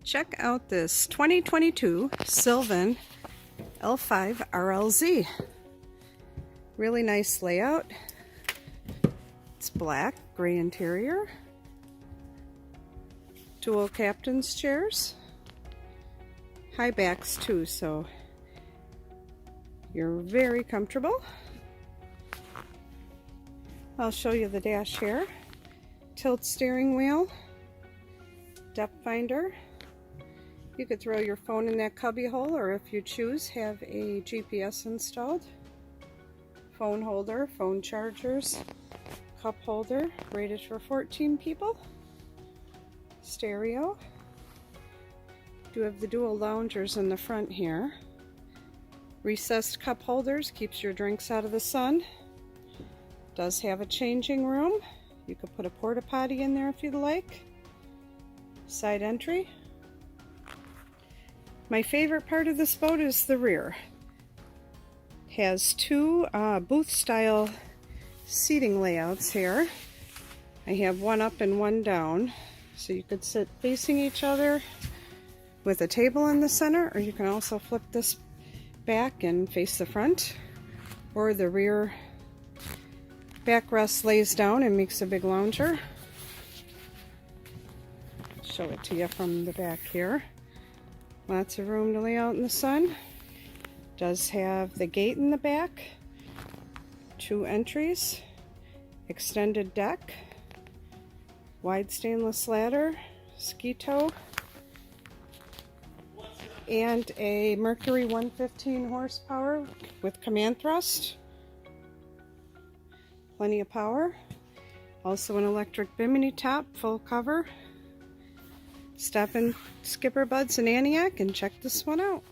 Check out this 2022 Sylvan L5 RLZ. Really nice layout. It's black, gray interior. Dual captain's chairs. High backs too, so you're very comfortable. I'll show you the dash here. Tilt steering wheel. Depth finder. You could throw your phone in that cubby hole, or if you choose, have a GPS installed. Phone holder, phone chargers, cup holder, rated for 14 people. Stereo. Do have the dual loungers in the front here. Recessed cup holders, keeps your drinks out of the sun. Does have a changing room. You could put a porta potty in there if you'd like. Side entry. My favorite part of this boat is the rear. It has two booth style seating layouts here. I have one up and one down, so you could sit facing each other with a table in the center, or you can also flip this back and face the front, or the rear backrest lays down and makes a big lounger. Show it to you from the back here. Lots of room to lay out in the sun. Does have the gate in the back, two entries, extended deck, wide stainless ladder, ski tow, and a Mercury 115 horsepower with command thrust. Plenty of power. Also an electric bimini top, full cover. Stop in SkipperBud's in Antioch and check this one out.